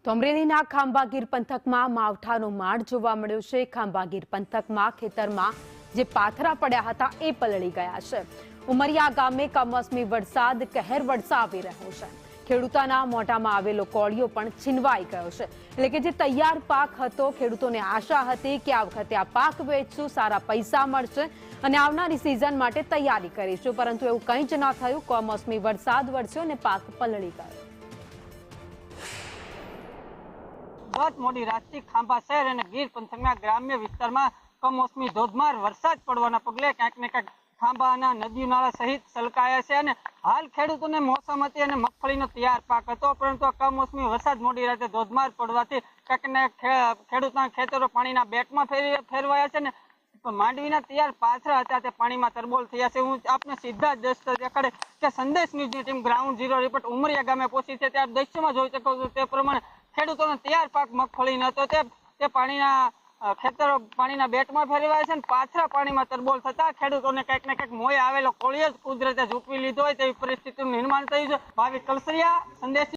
તો અમરેલીના ખાંભાગીર પંથકમાં માવઠાનો માળ જોવા મળ્યો છે। ખાંભાગીર પંથકમાં ખેતરમાં જે પાથરા પડ્યા હતા એ પલળી ગયા છે। ઉમરિયા ગામે કમોસમી વરસાદ કહેર વરસાવી રહ્યો છે। ખેડૂતોના મોઢામાં આવેલો કોળિયો પણ છીનવાઈ ગયો છે। એટલે કે જે તૈયાર પાક હતો, ખેડૂતોને આશા હતી કે આ વખતે આ પાક વેચશું, સારા પૈસા મળશે અને આવનારી સિઝન માટે તૈયારી કરીશું, પરંતુ એવું કંઈ જ ન થયું। કમોસમી વરસાદ વરસ્યો અને પાક પલળી ગયો। ગત મોડી રાતથી ખાંભા શહેર અને ગીર પંથકના ગ્રામ્ય વિસ્તારમાં કમોસમી ધોધમાર વરસાદ પડવાના પગલે ક્યાંક ને ક્યાંક ખાંભાના નદી નાળા સહિત છલકાયા છે અને હાલ ખેડૂતોને મોસમ હતી અને મગફળીનો તૈયાર પાક હતો, પરંતુ આ કમોસમી વરસાદ મોડી રાતે ધોધમાર પડવાથી ક્યાંક ને ખેડૂતના ખેતરો પાણીના બેટમાં ફેરવાયા છે ને માંડવીના તૈયાર પાથરા હતા તે પાણીમાં તરબોળ થયા છે। હું આપને સીધા જ દ્રશ્ય દેખાડે કે સંદેશ ન્યૂઝની team ground zero report Umariya ગામે પહોંચી છે। ત્યાં દ્રશ્યમાં જોઈ શકો છો તે પ્રમાણે ખેડૂતોનો તૈયાર પાક મગફળી ન હતો તે પાણીના ખેતરો પાણીના બેટમાં ફેરવાય છે અને પાથરા પાણીમાં તરબોળ થતા ખેડૂતોને કંઈક ને કંઈક મોય આવેલો કોળિયો જ કુદરતે ઝૂંટવી લીધો હોય તેવી પરિસ્થિતિનું નિર્માણ થયું છે। ભાવિક કલસરિયા, સંદેશ।